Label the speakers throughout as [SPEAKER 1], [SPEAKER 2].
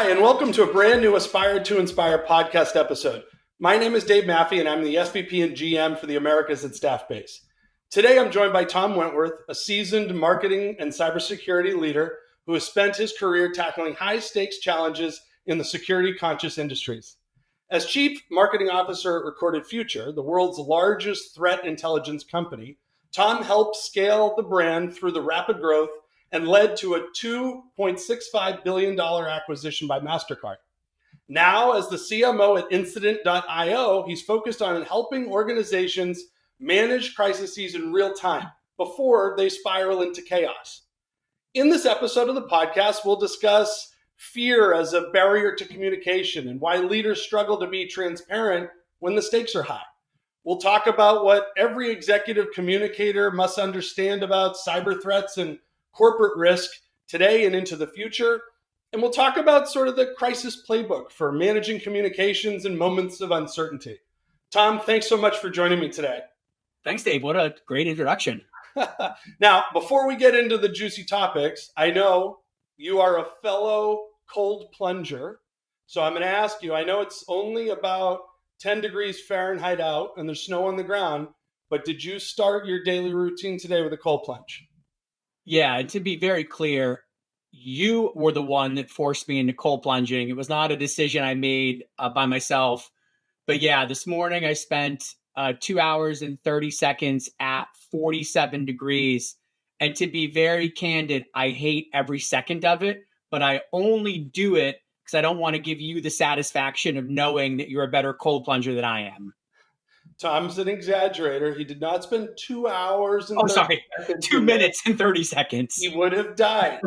[SPEAKER 1] Hi, and welcome to a brand new Aspire to Inspire podcast episode. My name is Dave Maffei, and I'm the SVP and GM for the Americas at Staffbase. Today, I'm joined by Tom Wentworth, a seasoned marketing and cybersecurity leader who has spent his career tackling high-stakes challenges in the security-conscious industries. As Chief Marketing Officer at Recorded Future, the world's largest threat intelligence company, Tom helped scale the brand through the rapid growth and led to a $2.65 billion acquisition by MasterCard. Now, as the CMO at Incident.io, he's focused on helping organizations manage crises in real time before they spiral into chaos. In this episode of the podcast, we'll discuss fear as a barrier to communication and why leaders struggle to be transparent when the stakes are high. We'll talk about what every executive communicator must understand about cyber threats and corporate risk today and into the future. And we'll talk about sort of the crisis playbook for managing communications in moments of uncertainty. Tom, thanks so much for joining me today.
[SPEAKER 2] Thanks, Dave. What a great introduction.
[SPEAKER 1] Now, before we get into the juicy topics, I know you are a fellow cold plunger. So I'm going to ask you, I know it's only about 10 degrees Fahrenheit out and there's snow on the ground, but did you start your daily routine today with a cold plunge?
[SPEAKER 2] Yeah, and to be very clear, you were the one that forced me into cold plunging. It was not a decision I made by myself. But yeah, this morning I spent 2 hours and 30 seconds at 47 degrees. And to be very candid, I hate every second of it, but I only do it because I don't want to give you the satisfaction of knowing that you're a better cold plunger than I am.
[SPEAKER 1] Tom's an exaggerator. He did not spend 2 hours and
[SPEAKER 2] 30 seconds. 2 minutes and 30 seconds.
[SPEAKER 1] He would have died.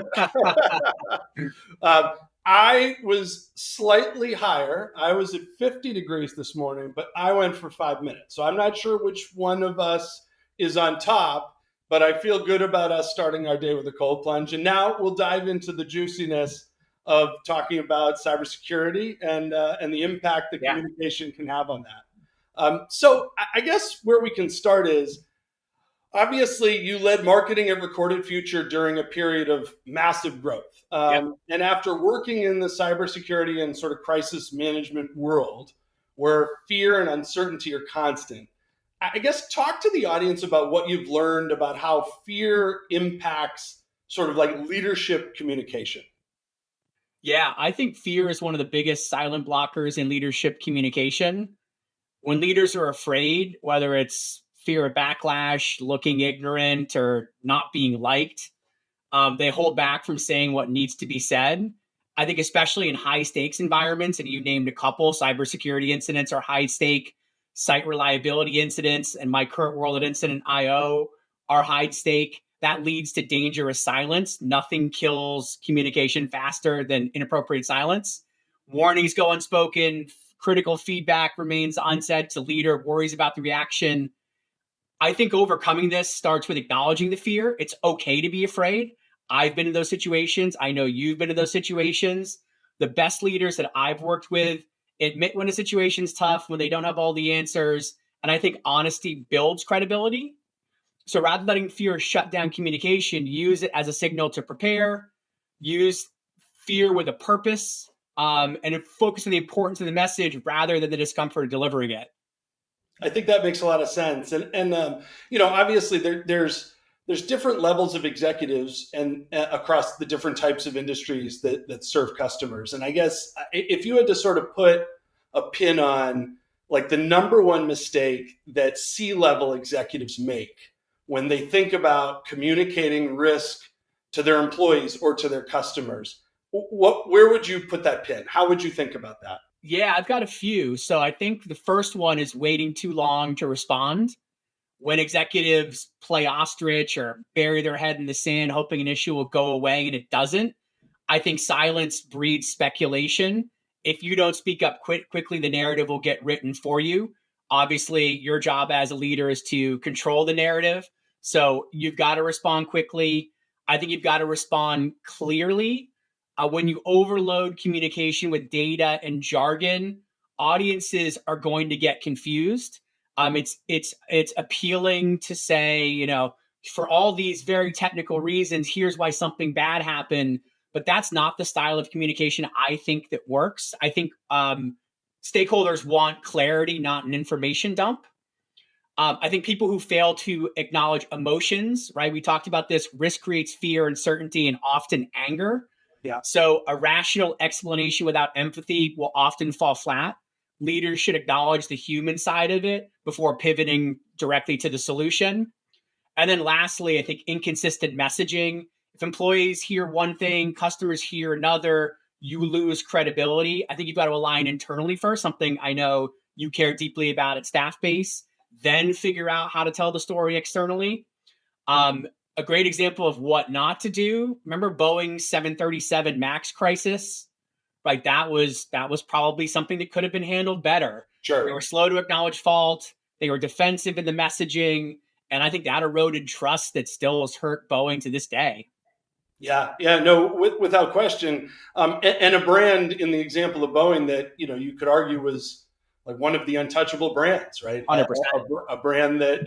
[SPEAKER 1] I was slightly higher. I was at 50 degrees this morning, but I went for 5 minutes. So I'm not sure which one of us is on top, but I feel good about us starting our day with a cold plunge. And now we'll dive into the juiciness of talking about cybersecurity and the impact that communication can have on that. So I guess where we can start is, obviously, you led marketing at Recorded Future during a period of massive growth. And after working in the cybersecurity and sort of crisis management world, where fear and uncertainty are constant, I guess talk to the audience about what you've learned about how fear impacts sort of like leadership communication.
[SPEAKER 2] Yeah, I think fear is one of the biggest silent blockers in leadership communication. When leaders are afraid, whether it's fear of backlash, looking ignorant, or not being liked, they hold back from saying what needs to be said. I think especially in high stakes environments, and you named a couple, cybersecurity incidents are high stake, site reliability incidents, and my current world at Incident.io are high stake. That leads to dangerous silence. Nothing kills communication faster than inappropriate silence. Warnings go unspoken. Critical feedback remains unsaid. The leader worries about the reaction. I think overcoming this starts with acknowledging the fear. It's okay to be afraid. I've been in those situations. I know you've been in those situations. The best leaders that I've worked with admit when a situation's tough, when they don't have all the answers. And I think honesty builds credibility. So rather than letting fear shut down communication, use it as a signal to prepare, use fear with a purpose, and focus on the importance of the message rather than the discomfort of delivering it.
[SPEAKER 1] I think that makes a lot of sense. And obviously there's different levels of executives and across the different types of industries that serve customers. And I guess if you had to sort of put a pin on like the number one mistake that C-level executives make when they think about communicating risk to their employees or to their customers, where would you put that pin? How would you think about that?
[SPEAKER 2] Yeah, I've got a few. So I think the first one is waiting too long to respond. When executives play ostrich or bury their head in the sand, hoping an issue will go away and it doesn't, I think silence breeds speculation. If you don't speak up quickly, the narrative will get written for you. Obviously, your job as a leader is to control the narrative. So you've got to respond quickly. I think you've got to respond clearly. When you overload communication with data and jargon, audiences are going to get confused. It's appealing to say, for all these very technical reasons, here's why something bad happened. but that's not the style of communication I think that works. I think stakeholders want clarity, not an information dump. I think people who fail to acknowledge emotions, right? We talked about this. Risk creates fear, uncertainty, and often anger.
[SPEAKER 1] Yeah.
[SPEAKER 2] So a rational explanation without empathy will often fall flat. Leaders should acknowledge the human side of it before pivoting directly to the solution. And then lastly, I think inconsistent messaging. If employees hear one thing, customers hear another, you lose credibility. I think you've got to align internally first, something I know you care deeply about at Staffbase, then figure out how to tell the story externally. A great example of what not to do. Remember Boeing 737 Max crisis? Right, that was probably something that could have been handled better.
[SPEAKER 1] Sure.
[SPEAKER 2] They were slow to acknowledge fault. They were defensive in the messaging, and I think that eroded trust that still has hurt Boeing to this day.
[SPEAKER 1] Yeah, yeah, no, without question. And a brand in the example of Boeing that you could argue was like one of the untouchable brands, right?
[SPEAKER 2] 100%.
[SPEAKER 1] A brand that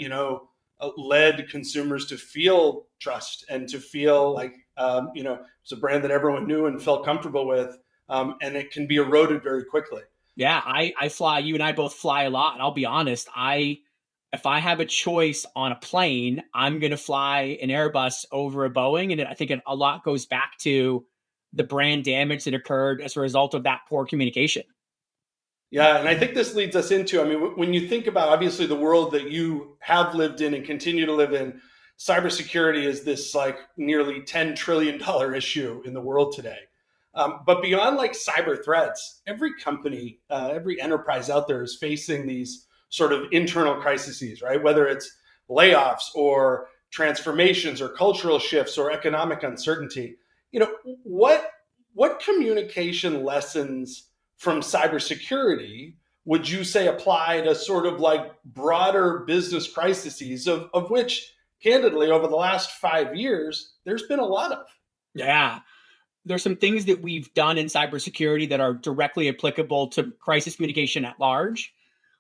[SPEAKER 1] led consumers to feel trust and to feel like it's a brand that everyone knew and felt comfortable with, and it can be eroded very quickly.
[SPEAKER 2] Yeah, I fly. You and I both fly a lot. And I'll be honest, if I have a choice on a plane, I'm going to fly an Airbus over a Boeing. And I think a lot goes back to the brand damage that occurred as a result of that poor communication.
[SPEAKER 1] Yeah, and I think this leads us into, when you think about obviously the world that you have lived in and continue to live in, cybersecurity is this like nearly $10 trillion issue in the world today. But beyond like cyber threats, every company, every enterprise out there is facing these sort of internal crises, right? Whether it's layoffs or transformations or cultural shifts or economic uncertainty. What communication lessons from cybersecurity would you say apply to sort of like broader business crises of which, candidly, over the last 5 years, there's been a lot of?
[SPEAKER 2] Yeah. There's some things that we've done in cybersecurity that are directly applicable to crisis communication at large.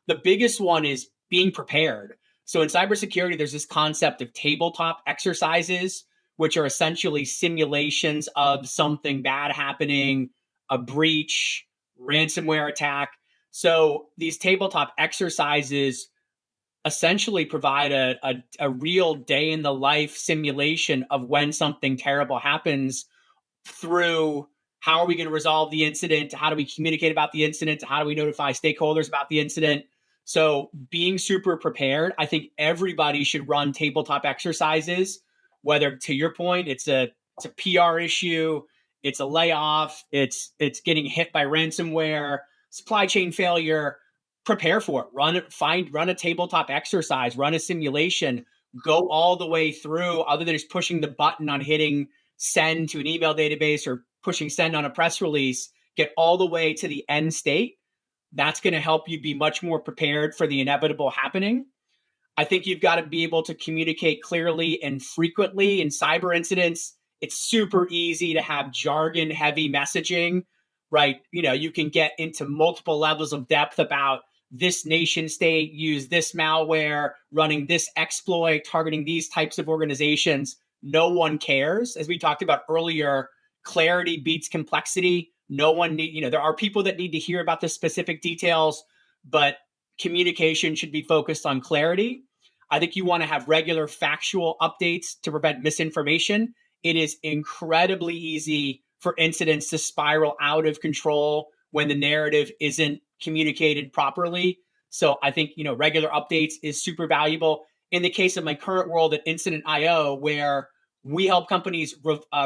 [SPEAKER 2] The biggest one is being prepared. So in cybersecurity, there's this concept of tabletop exercises, which are essentially simulations of something bad happening, a breach, ransomware attack. So these tabletop exercises essentially provide a real day in the life simulation of when something terrible happens, through how are we going to resolve the incident, how do we communicate about the incident, how do we notify stakeholders about the incident. So being super prepared, I think everybody should run tabletop exercises, whether, to your point, it's a PR issue, it's a layoff, it's getting hit by ransomware, supply chain failure. Prepare for it. Run a tabletop exercise, run a simulation, go all the way through, other than just pushing the button on hitting send to an email database or pushing send on a press release. Get all the way to the end state. That's going to help you be much more prepared for the inevitable happening. I think you've got to be able to communicate clearly and frequently. In cyber incidents, it's super easy to have jargon heavy messaging, right? You can get into multiple levels of depth about this nation state used this malware, running this exploit, targeting these types of organizations. No one cares. As we talked about earlier, clarity beats complexity. No one there are people that need to hear about the specific details, but communication should be focused on clarity. I think you want to have regular factual updates to prevent misinformation. It is incredibly easy for incidents to spiral out of control when the narrative isn't communicated properly. So I think, regular updates is super valuable. In the case of my current world at Incident.io, where we help companies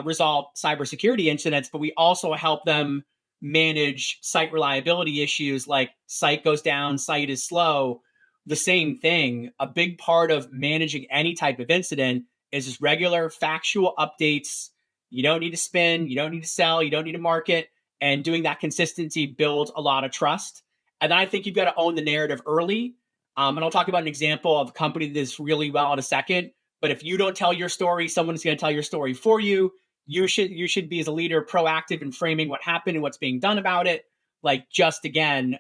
[SPEAKER 2] resolve cybersecurity incidents, but we also help them manage site reliability issues like site goes down, site is slow. The same thing. A big part of managing any type of incident is just regular factual updates. You don't need to spin, you don't need to sell, you don't need to market. And doing that consistency builds a lot of trust. And then I think you've got to own the narrative early. And I'll talk about an example of a company that does really well in a second. But if you don't tell your story, someone's going to tell your story for you. You should be, as a leader, proactive in framing what happened and what's being done about it. Like, just again,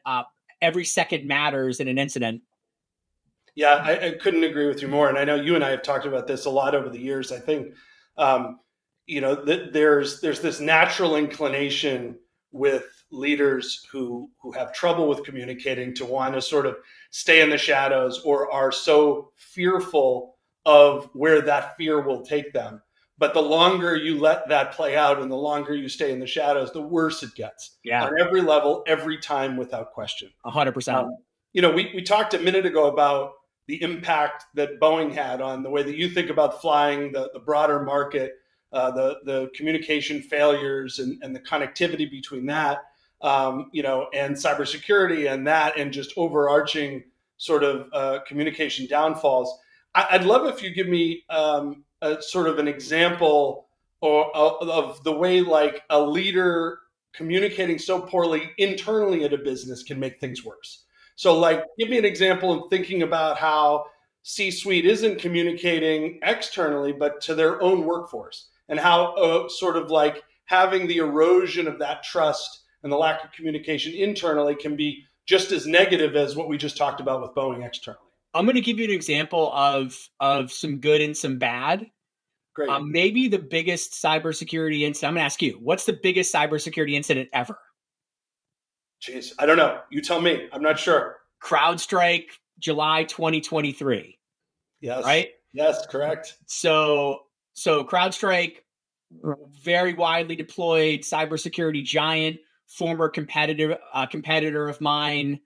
[SPEAKER 2] every second matters in an incident.
[SPEAKER 1] Yeah, I couldn't agree with you more. And I know you and I have talked about this a lot over the years. I think, there's this natural inclination with leaders who have trouble with communicating to want to sort of stay in the shadows or are so fearful of where that fear will take them. But the longer you let that play out and the longer you stay in the shadows, the worse it gets on every level, every time, without question.
[SPEAKER 2] 100%.
[SPEAKER 1] We talked a minute ago about the impact that Boeing had on the way that you think about flying, the broader market, the communication failures and the connectivity between that, and cybersecurity and just overarching sort of communication downfalls. I'd love if you give me a sort of an example of the way like a leader communicating so poorly internally at a business can make things worse. So like, give me an example of thinking about how C-suite isn't communicating externally, but to their own workforce, and how sort of like having the erosion of that trust and the lack of communication internally can be just as negative as what we just talked about with Boeing externally.
[SPEAKER 2] I'm going to give you an example of some good and some bad.
[SPEAKER 1] Great.
[SPEAKER 2] Maybe the biggest cybersecurity incident. I'm going to ask you, what's the biggest cybersecurity incident ever?
[SPEAKER 1] Jeez, I don't know. You tell me. I'm not sure.
[SPEAKER 2] CrowdStrike, July 2023.
[SPEAKER 1] Yes.
[SPEAKER 2] Right?
[SPEAKER 1] Yes, correct.
[SPEAKER 2] So CrowdStrike, very widely deployed cybersecurity giant, former competitor of mine,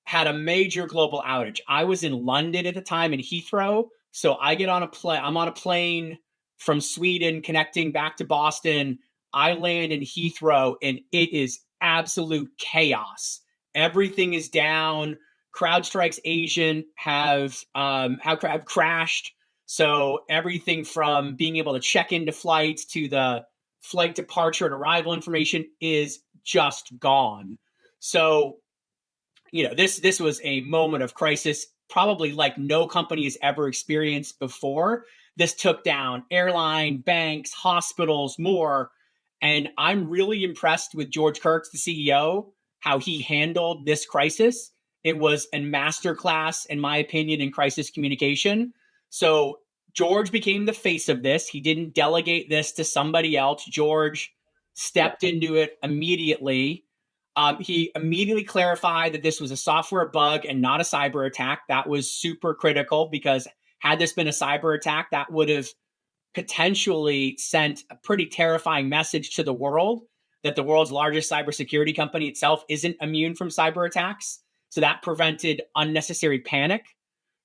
[SPEAKER 2] had a major global outage. I was in London at the time in Heathrow. So I get on a plane. I'm on a plane from Sweden connecting back to Boston. I land in Heathrow and it is absolute chaos. Everything is down. CrowdStrike's agent have crashed. So everything from being able to check into flights to the flight departure and arrival information is just gone. So, this was a moment of crisis, probably like no company has ever experienced before. This took down airline, banks, hospitals, more. And I'm really impressed with George Kurtz, the CEO, how he handled this crisis. It was a masterclass, in my opinion, in crisis communication. So George became the face of this. He didn't delegate this to somebody else. George stepped into it immediately. He immediately clarified that this was a software bug and not a cyber attack. That was super critical, because had this been a cyber attack, that would have potentially sent a pretty terrifying message to the world that the world's largest cybersecurity company itself isn't immune from cyber attacks. So that prevented unnecessary panic.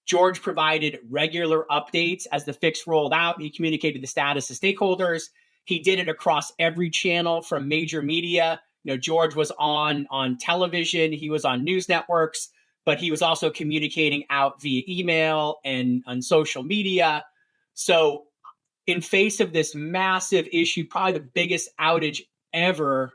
[SPEAKER 2] George provided regular updates as the fix rolled out. He communicated the status to stakeholders. He did it across every channel from major media. George was on television. He was on news networks, but he was also communicating out via email and on social media. So in face of this massive issue, probably the biggest outage ever,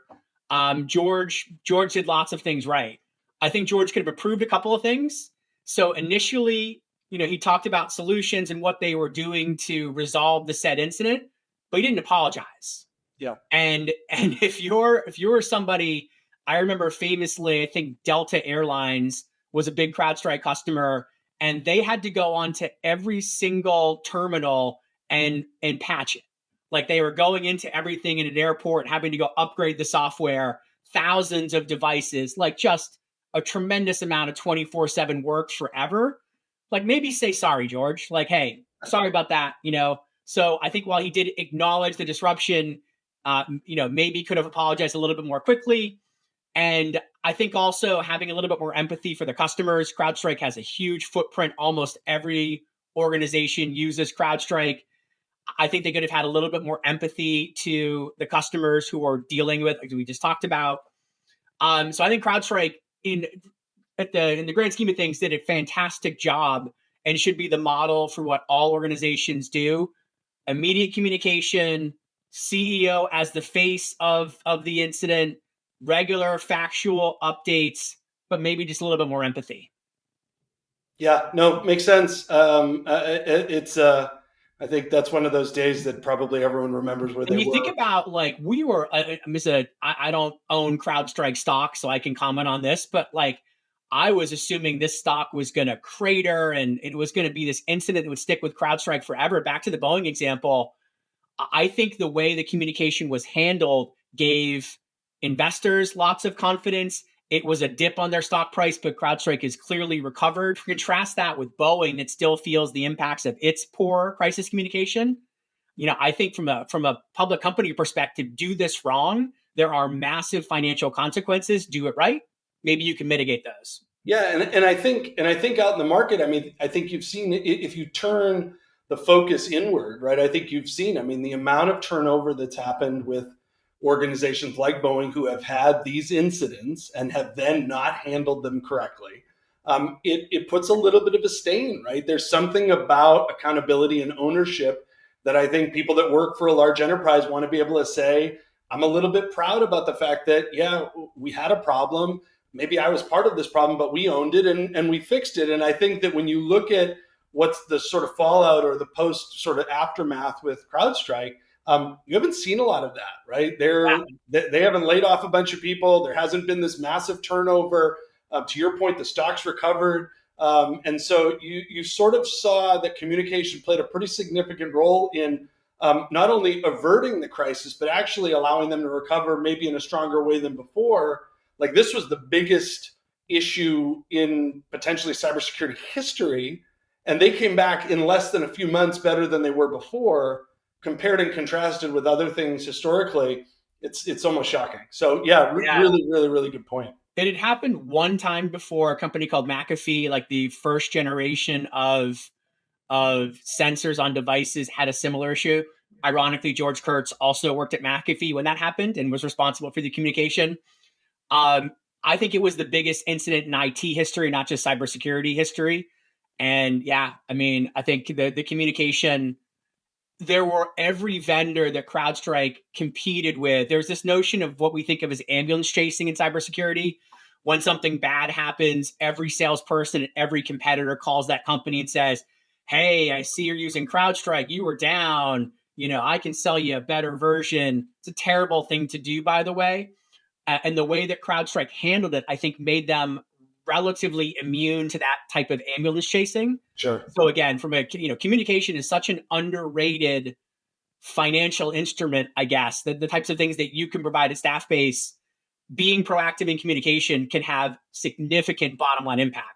[SPEAKER 2] George did lots of things right. I think George could have improved a couple of things. So initially, he talked about solutions and what they were doing to resolve the said incident, but he didn't apologize.
[SPEAKER 1] Yeah.
[SPEAKER 2] And if you're somebody, I remember famously, I think Delta Airlines was a big CrowdStrike customer, and they had to go onto every single terminal and patch it. Like, they were going into everything in an airport, having to go upgrade the software, thousands of devices, like just a tremendous amount of 24/7 work forever. Like, maybe say sorry, George. Like, hey, sorry about that. So I think while he did acknowledge the disruption, maybe could have apologized a little bit more quickly. And I think also having a little bit more empathy for the customers. CrowdStrike has a huge footprint. Almost every organization uses CrowdStrike. I think they could have had a little bit more empathy to the customers who are dealing with, like we just talked about. So I think CrowdStrike, in the grand scheme of things, did a fantastic job and should be the model for what all organizations do. Immediate communication, CEO as the face of the incident, regular factual updates, but maybe just a little bit more empathy. Yeah, no, makes sense.
[SPEAKER 1] I think that's one of those days that probably everyone remembers where they were.
[SPEAKER 2] And you think about, like, we were, I don't own CrowdStrike stock, so I can comment on this, but like, I was assuming this stock was going to crater and it was going to be this incident that would stick with CrowdStrike forever. Back to the Boeing example, I think the way the communication was handled gave investors lots of confidence. It was a dip on their stock price, but CrowdStrike has clearly recovered. Contrast that with Boeing that still feels the impacts of its poor crisis communication. I think from a public company perspective, do this wrong, there are massive financial consequences. Do it right, maybe you can mitigate those.
[SPEAKER 1] Yeah, and I think out in the market, I mean, I think you've seen if you turn the focus inward, right? I think you've seen, I mean, the amount of turnover that's happened with organizations like Boeing who have had these incidents and have then not handled them correctly. It puts a little bit of a stain, right? There's something about accountability and ownership that I think people that work for a large enterprise want to be able to say, I'm a little bit proud about the fact that, yeah, we had a problem. Maybe I was part of this problem, but we owned it and we fixed it. And I think that when you look at what's the sort of fallout or the post sort of aftermath with CrowdStrike, you haven't seen a lot of that, right? They haven't laid off a bunch of people. There hasn't been this massive turnover. To your point, the stock's recovered. And so you sort of saw that communication played a pretty significant role in not only averting the crisis, but actually allowing them to recover maybe in a stronger way than before. Like this was the biggest issue in potentially cybersecurity history. And they came back in less than a few months better than they were before, compared and contrasted with other things historically. It's almost shocking. So yeah, really, really, really good point.
[SPEAKER 2] It had happened one time before, a company called Maffei, like the first generation of sensors on devices had a similar issue. Ironically, George Kurtz also worked at Maffei when that happened and was responsible for the communication. I think it was the biggest incident in IT history, not just cybersecurity history. And yeah, I mean, I think the communication, there were every vendor that CrowdStrike competed with. There's this notion of what we think of as ambulance chasing in cybersecurity. When something bad happens, every salesperson and every competitor calls that company and says, hey, I see you're using CrowdStrike. You were down. I can sell you a better version. It's a terrible thing to do, by the way. And the way that CrowdStrike handled it, I think, made them relatively immune to that type of ambulance chasing.
[SPEAKER 1] Sure.
[SPEAKER 2] So again, from a communication is such an underrated financial instrument, I guess. The types of things that you can provide at Staffbase, being proactive in communication can have significant bottom line impact.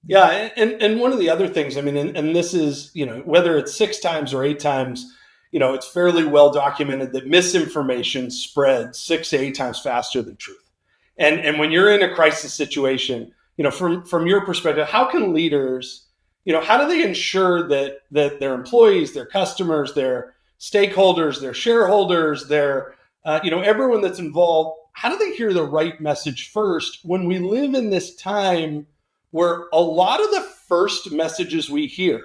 [SPEAKER 1] Yeah, and one of the other things, I mean, and this is, whether it's 6 times or 8 times, it's fairly well documented that misinformation spreads 6 to 8 times faster than truth. And when you're in a crisis situation, from your perspective, how can leaders, how do they ensure that their employees, their customers, their stakeholders, their shareholders, their everyone that's involved, how do they hear the right message first when we live in this time where a lot of the first messages we hear,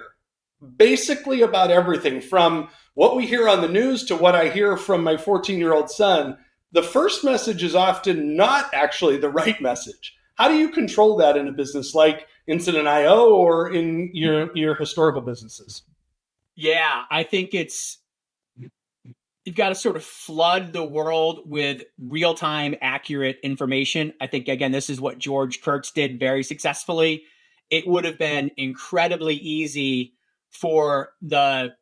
[SPEAKER 1] basically about everything from what we hear on the news to what I hear from my 14-year-old son, the first message is often not actually the right message. How do you control that in a business like Incident.io or in your historical businesses?
[SPEAKER 2] Yeah, I think you've got to sort of flood the world with real-time accurate information. I think, again, this is what George Kurtz did very successfully. It would have been incredibly easy for the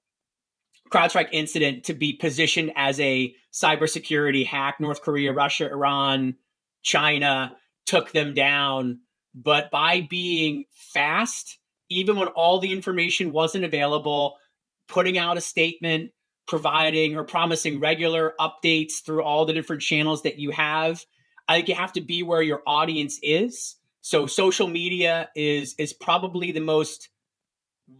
[SPEAKER 2] CrowdStrike incident to be positioned as a cybersecurity hack. North Korea, Russia, Iran, China took them down. But by being fast, even when all the information wasn't available, putting out a statement, providing or promising regular updates through all the different channels that you have, I think you have to be where your audience is. So social media is probably the most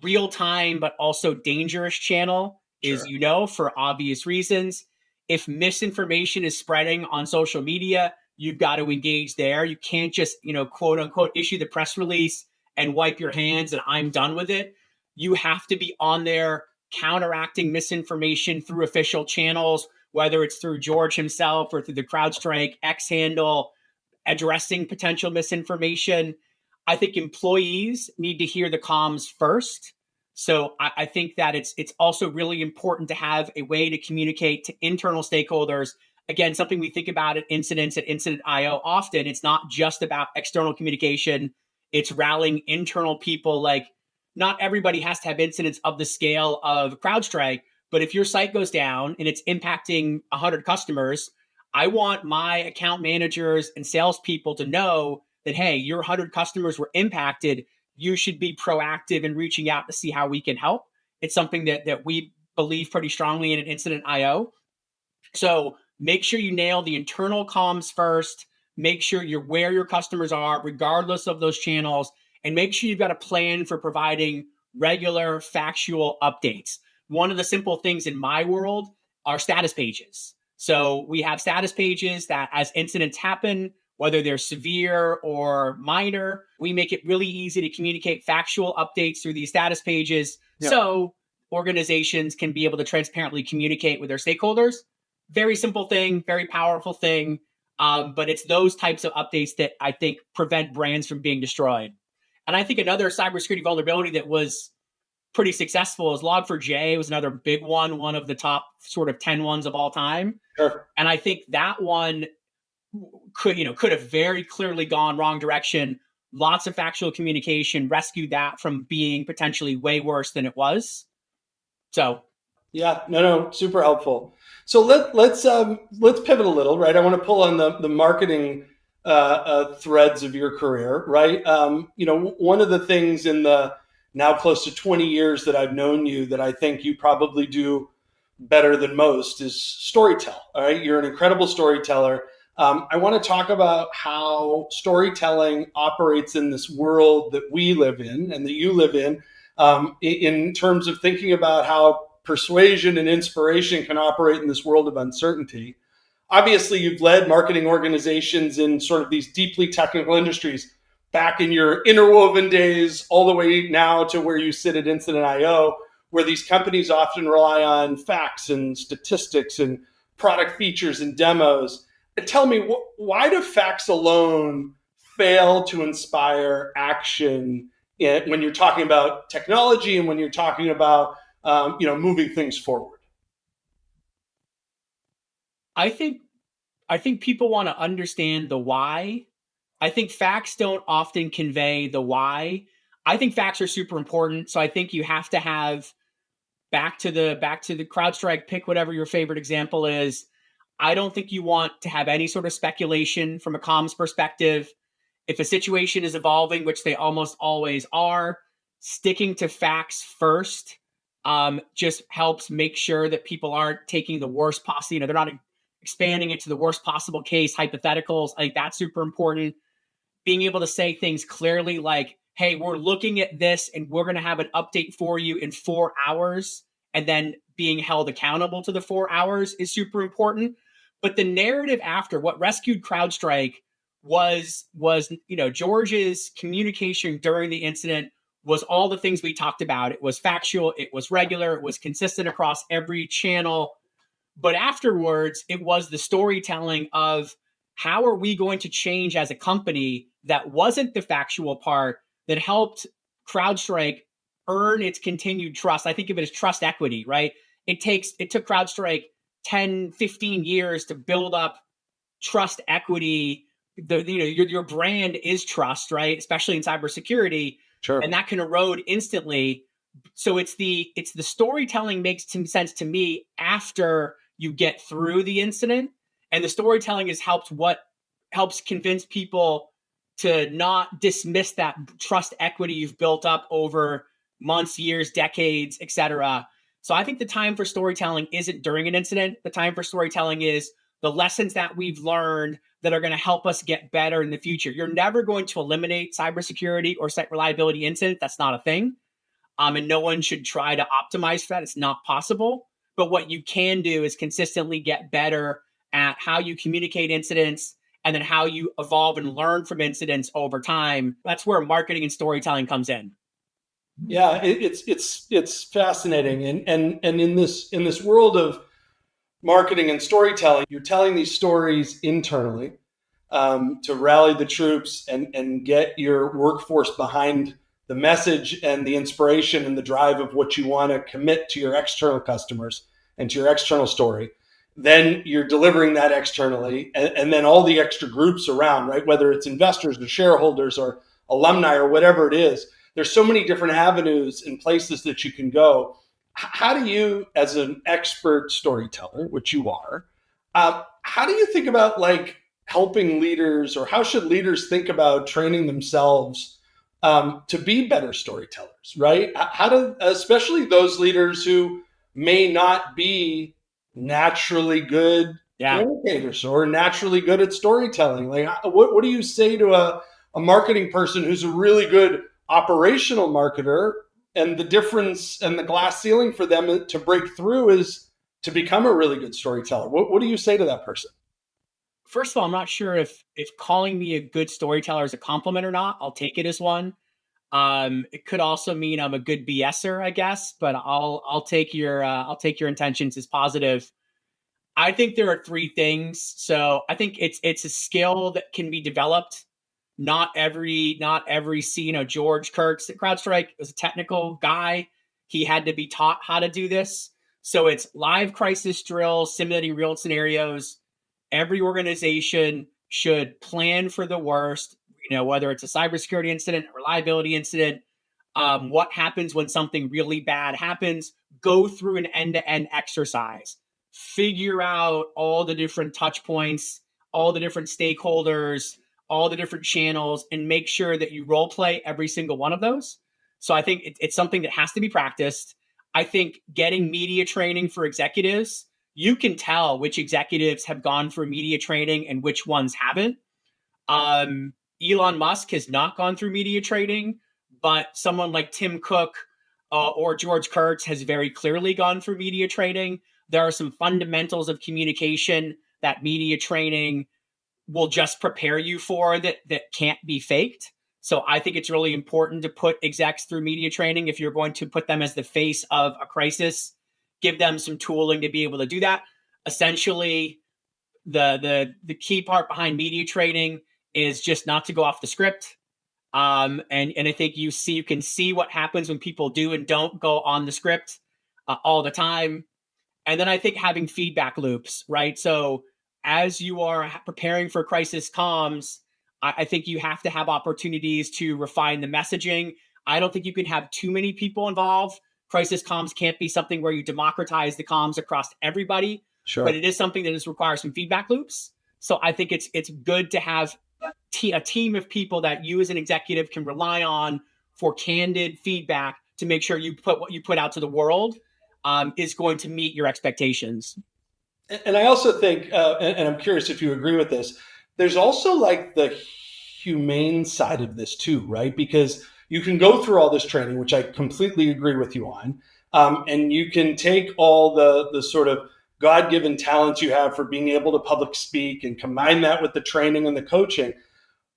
[SPEAKER 2] real time, but also dangerous channel,
[SPEAKER 1] Sure.
[SPEAKER 2] for obvious reasons. If misinformation is spreading on social media, you've got to engage there. You can't just, quote unquote, issue the press release and wipe your hands and I'm done with it. You have to be on there counteracting misinformation through official channels, whether it's through George himself or through the CrowdStrike X handle, addressing potential misinformation. I think employees need to hear the comms first. So I think that it's also really important to have a way to communicate to internal stakeholders. Again, something we think about at incidents at Incident.io often, it's not just about external communication. It's rallying internal people. Like, not everybody has to have incidents of the scale of CrowdStrike, But if your site goes down and it's impacting 100 customers, I want my account managers and salespeople to know that, hey, your 100 customers were impacted. You should be proactive in reaching out to see how we can help. It's something that we believe pretty strongly in an incident IO. So make sure you nail the internal comms first. Make sure you're where your customers are, regardless of those channels, and make sure you've got a plan for providing regular factual updates. One of the simple things in my world are status pages. So we have status pages that as incidents happen, whether they're severe or minor, we make it really easy to communicate factual updates through these status pages.
[SPEAKER 1] Yeah.
[SPEAKER 2] So organizations can be able to transparently communicate with their stakeholders. Very simple thing, very powerful thing. But it's those types of updates that I think prevent brands from being destroyed. And I think another cybersecurity vulnerability that was pretty successful is Log4j was another big one of the top sort of 10 ones of all time.
[SPEAKER 1] Sure.
[SPEAKER 2] And I think that one could have very clearly gone wrong direction. Lots of factual communication rescued that from being potentially way worse than it was. So
[SPEAKER 1] yeah, no, super helpful. So let's pivot a little, right? I want to pull on the marketing threads of your career, right? One of the things in the now close to 20 years that I've known you that I think you probably do better than most is storytell. All right, you're an incredible storyteller. I want to talk about how storytelling operates in this world that we live in and that you live in terms of thinking about how persuasion and inspiration can operate in this world of uncertainty. Obviously, you've led marketing organizations in sort of these deeply technical industries back in your interwoven days, all the way now to where you sit at Incident IO, where these companies often rely on facts and statistics and product features and demos. Tell me, why do facts alone fail to inspire action when you're talking about technology and when you're talking about moving things forward?
[SPEAKER 2] I think people want to understand the why. I think facts don't often convey the why. I think facts are super important. So I think you have to have back to the CrowdStrike, pick whatever your favorite example is. I don't think you want to have any sort of speculation from a comms perspective. If a situation is evolving, which they almost always are, sticking to facts first just helps make sure that people aren't taking the worst possible, they're not expanding it to the worst possible case, hypotheticals. I think that's super important. Being able to say things clearly like, hey, we're looking at this and we're going to have an update for you in 4 hours, and then being held accountable to the 4 hours is super important. But the narrative after what rescued CrowdStrike was George's communication during the incident was all the things we talked about. It was factual, it was regular, it was consistent across every channel. But afterwards, it was the storytelling of how are we going to change as a company that wasn't the factual part that helped CrowdStrike earn its continued trust. I think of it as trust equity, right? It took CrowdStrike 10, 15 years to build up trust equity. Your brand is trust, right? Especially in cybersecurity.
[SPEAKER 1] Sure.
[SPEAKER 2] And that can erode instantly. So it's the storytelling makes some sense to me after you get through the incident. And the storytelling helps convince people to not dismiss that trust equity you've built up over months, years, decades, etc. So I think the time for storytelling isn't during an incident. The time for storytelling is the lessons that we've learned that are going to help us get better in the future. You're never going to eliminate cybersecurity or site reliability incident. That's not a thing. And no one should try to optimize for that. It's not possible. But what you can do is consistently get better at how you communicate incidents and then how you evolve and learn from incidents over time. That's where marketing and storytelling comes in.
[SPEAKER 1] Yeah, it's fascinating. And in this world of marketing and storytelling, you're telling these stories internally to rally the troops and get your workforce behind the message and the inspiration and the drive of what you want to commit to your external customers and to your external story. Then you're delivering that externally, and then all the extra groups around, right? Whether it's investors or shareholders or alumni or whatever it is, there's so many different avenues and places that you can go. how do you, as an expert storyteller, which you are, how do you think about like helping leaders, or how should leaders think about training themselves to be better storytellers, right? How do, especially those leaders who may not be naturally good
[SPEAKER 2] Yeah.
[SPEAKER 1] communicators or naturally good at storytelling? Like, what do you say to a marketing person who's a really good operational marketer, and the difference and the glass ceiling for them to break through is to become a really good storyteller? What do you say to that person?
[SPEAKER 2] First of all, I'm not sure if calling me a good storyteller is a compliment or not. I'll take it as one. It could also mean I'm a good BSer, I guess, but I'll take your intentions as positive. I think there are three things. So I think it's a skill that can be developed. Not every George Kurtz at CrowdStrike was a technical guy. He had to be taught how to do this. So it's live crisis drills, simulating real scenarios. Every organization should plan for the worst, whether it's a cybersecurity incident, a reliability incident, what happens when something really bad happens, go through an end-to-end exercise, figure out all the different touch points, all the different stakeholders, all the different channels, and make sure that you role play every single one of those. So I think it's something that has to be practiced. I think getting media training for executives, you can tell which executives have gone for media training and which ones haven't. Elon Musk has not gone through media training, but someone like Tim Cook or George Kurtz has very clearly gone through media training. There are some fundamentals of communication that media training will just prepare you for that can't be faked. So I think it's really important to put execs through media training. If you're going to put them as the face of a crisis, give them some tooling to be able to do that. Essentially, the key part behind media training is just not to go off the script. And I think you can see what happens when people do and don't go on the script all the time. And then I think having feedback loops, right? So as you are preparing for crisis comms, I think you have to have opportunities to refine the messaging. I don't think you can have too many people involved. Crisis comms can't be something where you democratize the comms across everybody, but
[SPEAKER 1] Sure.
[SPEAKER 2] it is something that requires some feedback loops. So I think it's good to have a team of people that you as an executive can rely on for candid feedback to make sure you put what you put out to the world is going to meet your expectations.
[SPEAKER 1] And I also think, and I'm curious if you agree with this, there's also like the humane side of this too, right? Because you can go through all this training, which I completely agree with you on, and you can take all the sort of God-given talents you have for being able to public speak and combine that with the training and the coaching.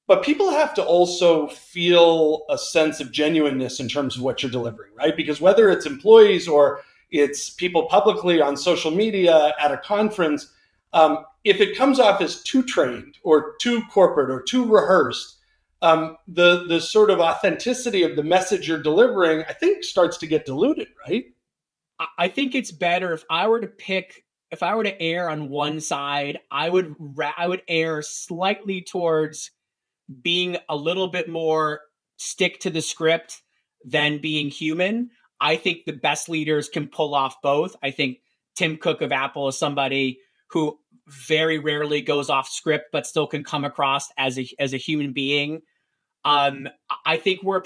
[SPEAKER 1] But people have to also feel a sense of genuineness in terms of what you're delivering, right? Because whether it's employees or it's people publicly on social media at a conference, if it comes off as too trained or too corporate or too rehearsed, the sort of authenticity of the message you're delivering, I think, starts to get diluted, right?
[SPEAKER 2] I think it's better if I were to err on one side, I would err slightly towards being a little bit more stick to the script than being human. I think the best leaders can pull off both. I think Tim Cook of Apple is somebody who very rarely goes off script, but still can come across as a human being. Um, I think where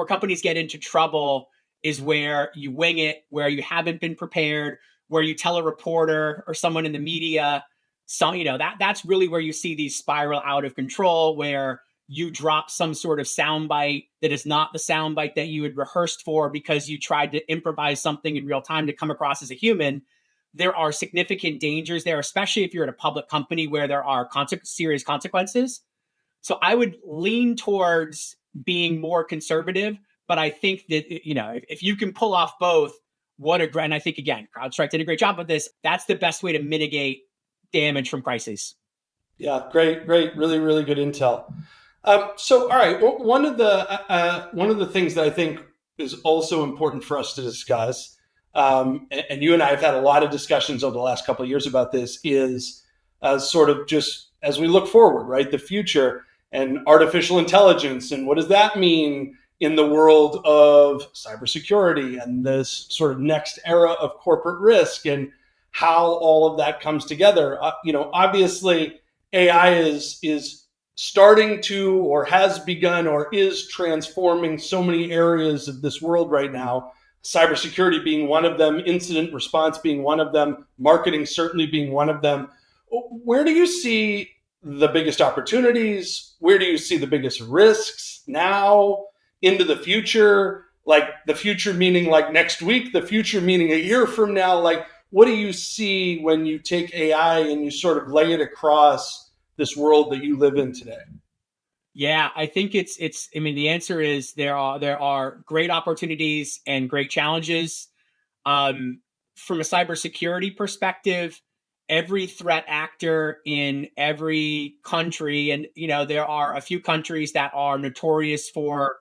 [SPEAKER 2] companies get into trouble is where you wing it, where you haven't been prepared, where you tell a reporter or someone in the media, that's really where you see these spiral out of control, where you drop some sort of soundbite that is not the soundbite that you had rehearsed for because you tried to improvise something in real time to come across as a human. There are significant dangers there, especially if you're at a public company where there are serious consequences. So I would lean towards being more conservative, but I think that if you can pull off both, and I think again, CrowdStrike did a great job of this. That's the best way to mitigate damage from crises.
[SPEAKER 1] Yeah, great, great, really, really good intel. So, all right, one of the things that I think is also important for us to discuss, and you and I have had a lot of discussions over the last couple of years about this, is sort of just as we look forward, right, the future and artificial intelligence, and what does that mean in the world of cybersecurity and this sort of next era of corporate risk and how all of that comes together. Obviously, AI is starting to, or has begun, or is transforming so many areas of this world right now. Cybersecurity being one of them, incident response being one of them, marketing certainly being one of them. Where do you see the biggest opportunities? Where do you see the biggest risks now into the future? Like the future meaning like next week, the future meaning a year from now. Like, what do you see when you take AI and you sort of lay it across this world that you live in today?
[SPEAKER 2] Yeah, I think I mean, the answer is there are great opportunities and great challenges. Um, from a cybersecurity perspective, every threat actor in every country, and there are a few countries that are notorious for,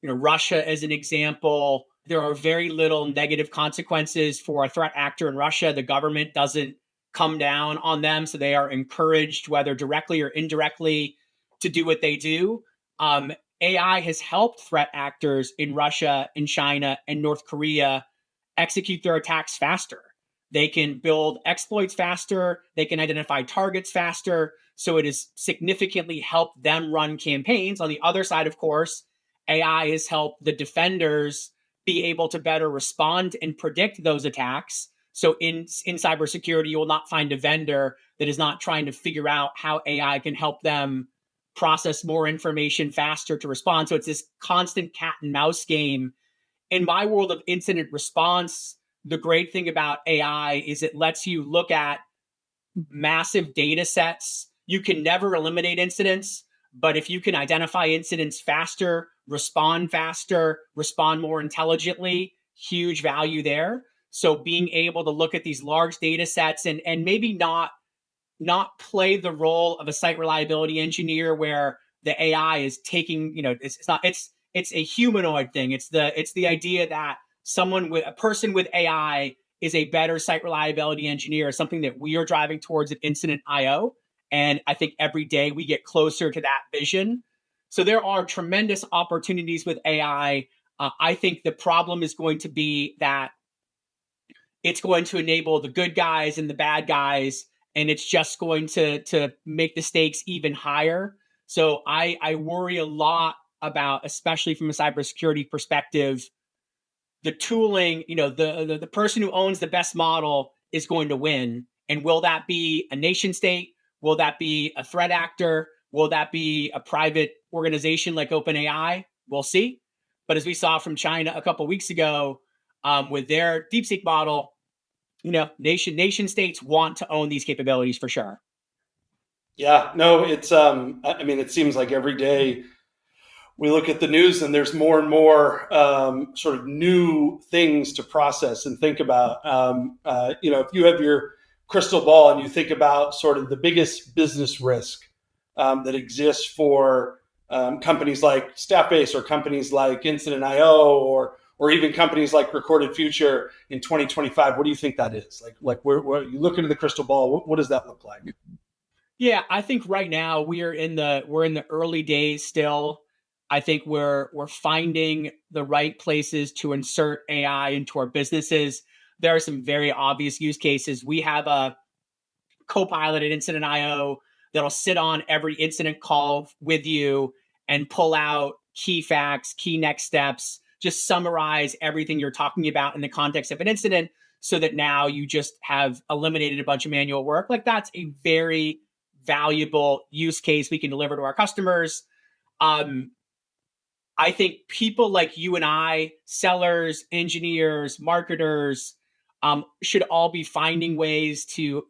[SPEAKER 2] Russia as an example. There are very little negative consequences for a threat actor in Russia. The government doesn't come down on them, so they are encouraged, whether directly or indirectly, to do what they do. Um, AI has helped threat actors in Russia, in China, and North Korea execute their attacks faster. They can build exploits faster. They can identify targets faster. So it has significantly helped them run campaigns. On the other side, of course, AI has helped the defenders be able to better respond and predict those attacks. So in cybersecurity, you will not find a vendor that is not trying to figure out how AI can help them process more information faster to respond. So it's this constant cat and mouse game. In my world of incident response, the great thing about AI is it lets you look at massive data sets. You can never eliminate incidents, but if you can identify incidents faster, respond more intelligently, huge value there. So being able to look at these large data sets and maybe not play the role of a site reliability engineer where the AI is taking, it's not, it's a humanoid thing. It's the idea that a person with AI is a better site reliability engineer, something that we are driving towards at Incident IO. And I think every day we get closer to that vision. So there are tremendous opportunities with AI. I think the problem is going to be that it's going to enable the good guys and the bad guys, and it's just going to make the stakes even higher. So I worry a lot about, especially from a cybersecurity perspective, the tooling. The person who owns the best model is going to win. And will that be a nation state? Will that be a threat actor? Will that be a private organization like OpenAI? We'll see. But as we saw from China a couple weeks ago, with their DeepSeek model, nation states want to own these capabilities for sure.
[SPEAKER 1] Yeah, no, I mean, it seems like every day we look at the news and there's more and more sort of new things to process and think about. If you have your crystal ball and you think about sort of the biggest business risk that exists for companies like Staffbase or companies like Incident IO or even companies like Recorded Future in 2025, what do you think that is? Like where you look into the crystal ball, what does that look like?
[SPEAKER 2] Yeah, I think right now we're in the early days still. I think we're finding the right places to insert AI into our businesses. There are some very obvious use cases. We have a co-pilot at Incident IO that'll sit on every incident call with you and pull out key facts, key next steps, just summarize everything you're talking about in the context of an incident so that now you just have eliminated a bunch of manual work. Like, that's a very valuable use case we can deliver to our customers. I think people like you and I, sellers, engineers, marketers, should all be finding ways to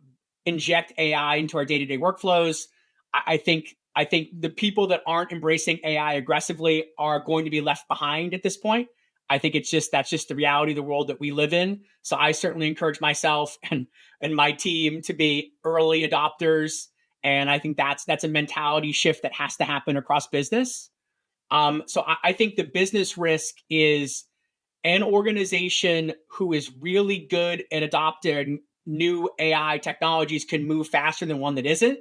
[SPEAKER 2] inject AI into our day-to-day workflows. I think the people that aren't embracing AI aggressively are going to be left behind at this point. I think that's just the reality of the world that we live in. So I certainly encourage myself and my team to be early adopters. And I think that's a mentality shift that has to happen across business. So I think the business risk is an organization who is really good at adopting new AI technologies can move faster than one that isn't.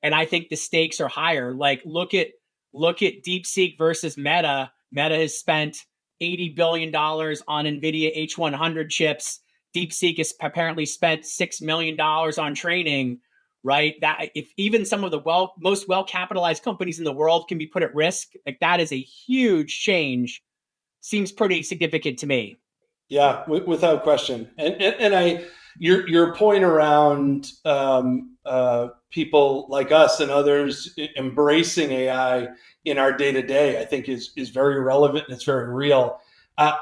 [SPEAKER 2] And I think the stakes are higher. Like, look at DeepSeek versus Meta. Meta has spent $80 billion on NVIDIA H100 chips. DeepSeek has apparently spent $6 million on training, right? That if even some of the most well-capitalized companies in the world can be put at risk, like that is a huge change. Seems pretty significant to me.
[SPEAKER 1] Yeah, without question. And your point around people like us and others embracing AI in our day to day, I think is very relevant and it's very real.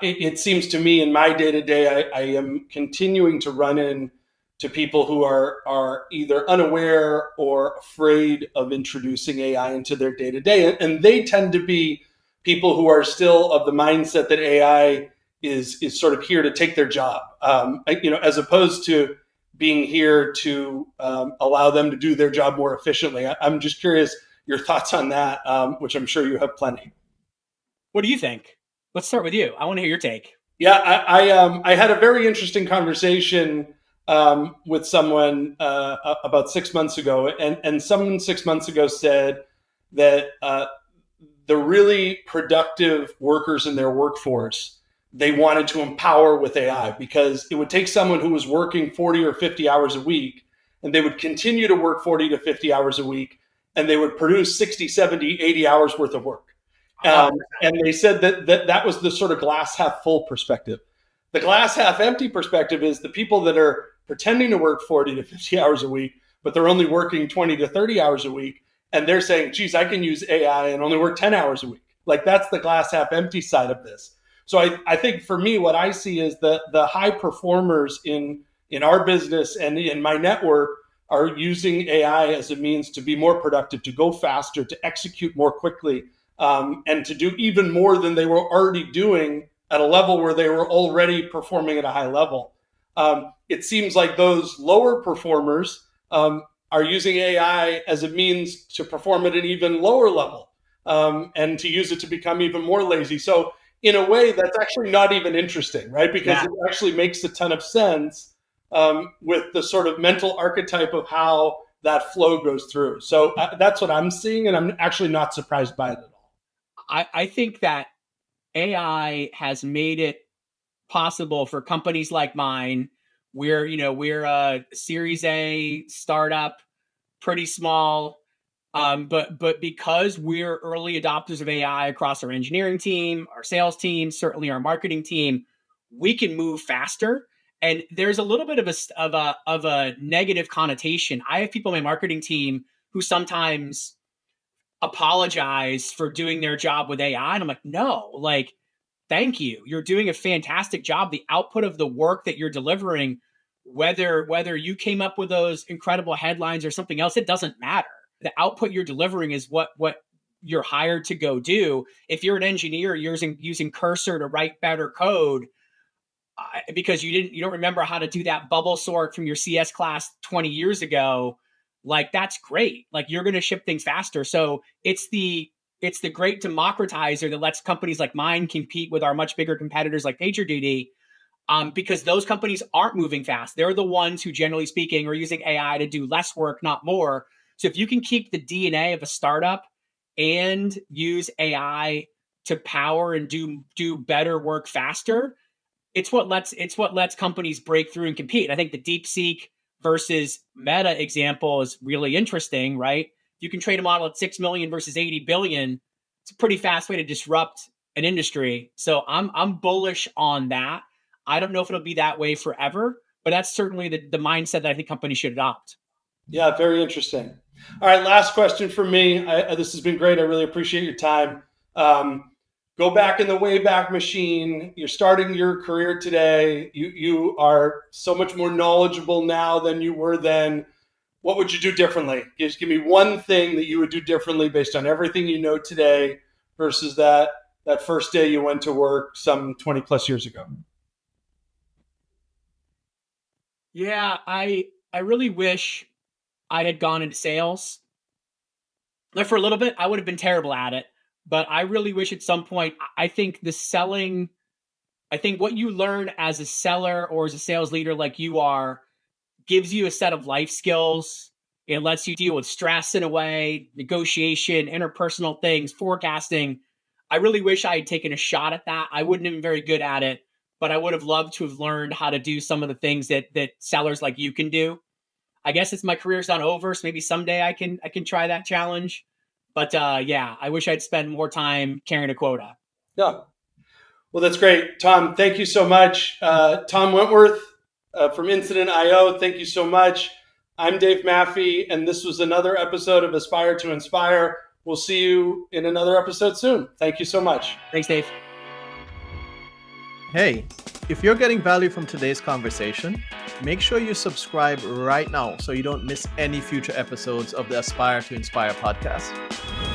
[SPEAKER 1] It seems to me in my day to day, I am continuing to run into people who are either unaware or afraid of introducing AI into their day to day, and they tend to be people who are still of the mindset that AI is sort of here to take their job, as opposed to being here to allow them to do their job more efficiently. I'm just curious your thoughts on that, which I'm sure you have plenty.
[SPEAKER 2] What do you think? Let's start with you. I want to hear your take.
[SPEAKER 1] Yeah, I had a very interesting conversation with someone about 6 months ago, and someone 6 months ago said that the really productive workers in their workforce, they wanted to empower with AI because it would take someone who was working 40 or 50 hours a week and they would continue to work 40 to 50 hours a week and they would produce 60, 70, 80 hours worth of work. And they said that was the sort of glass half full perspective. The glass half empty perspective is the people that are pretending to work 40 to 50 hours a week, but they're only working 20 to 30 hours a week. And they're saying, geez, I can use AI and only work 10 hours a week. Like that's the glass half empty side of this. So I think for me, what I see is the high performers in our business and in my network are using AI as a means to be more productive, to go faster, to execute more quickly, and to do even more than they were already doing at a level where they were already performing at a high level. It seems like those lower performers are using AI as a means to perform at an even lower level, and to use it to become even more lazy. So in a way, that's actually not even interesting, right? Because it actually makes a ton of sense with the sort of mental archetype of how that flow goes through. So that's what I'm seeing, and I'm actually not surprised by it at all.
[SPEAKER 2] I think that AI has made it possible for companies like mine. We're a Series A startup, pretty small, but because we're early adopters of AI across our engineering team, our sales team, certainly our marketing team, we can move faster. And there's a little bit of a negative connotation. I have people in my marketing team who sometimes apologize for doing their job with AI, and I'm like, no, like thank you. You're doing a fantastic job. The output of the work that you're delivering, whether you came up with those incredible headlines or something else, it doesn't matter. The output you're delivering is what you're hired to go do. If you're an engineer using Cursor to write better code because you don't remember how to do that bubble sort from your CS class 20 years ago, like that's great. Like you're going to ship things faster. So it's the great democratizer that lets companies like mine compete with our much bigger competitors like PagerDuty, because those companies aren't moving fast. They're the ones who, generally speaking, are using AI to do less work, not more. So if you can keep the DNA of a startup and use AI to power and do better work faster, it's what lets companies break through and compete. I think the DeepSeek versus Meta example is really interesting, right? You can trade a model at 6 million versus 80 billion. It's a pretty fast way to disrupt an industry. So I'm bullish on that. I don't know if it'll be that way forever, but that's certainly the mindset that I think companies should adopt.
[SPEAKER 1] Yeah, very interesting. All right, last question for me. This has been great. I really appreciate your time. Go back in the Wayback Machine. You're starting your career today. You are so much more knowledgeable now than you were then. What would you do differently? Just give me one thing that you would do differently based on everything you know today versus that first day you went to work some 20 plus years ago.
[SPEAKER 2] Yeah, I really wish I had gone into sales. Like for a little bit, I would have been terrible at it. But I really wish at some point, I think I think what you learn as a seller or as a sales leader like you are gives you a set of life skills. It lets you deal with stress in a way, negotiation, interpersonal things, forecasting. I really wish I had taken a shot at that. I wouldn't have been very good at it, but I would have loved to have learned how to do some of the things that sellers like you can do. I guess it's my career's not over, so maybe someday I can try that challenge. But yeah, I wish I'd spend more time carrying a quota.
[SPEAKER 1] Yeah. Well, that's great. Tom, thank you so much. Tom Wentworth from Incident.io, thank you so much. I'm Dave Maffei, and this was another episode of Aspire to Inspire. We'll see you in another episode soon. Thank you so much.
[SPEAKER 2] Thanks, Dave.
[SPEAKER 3] Hey, if you're getting value from today's conversation, make sure you subscribe right now so you don't miss any future episodes of the Aspire to Inspire podcast.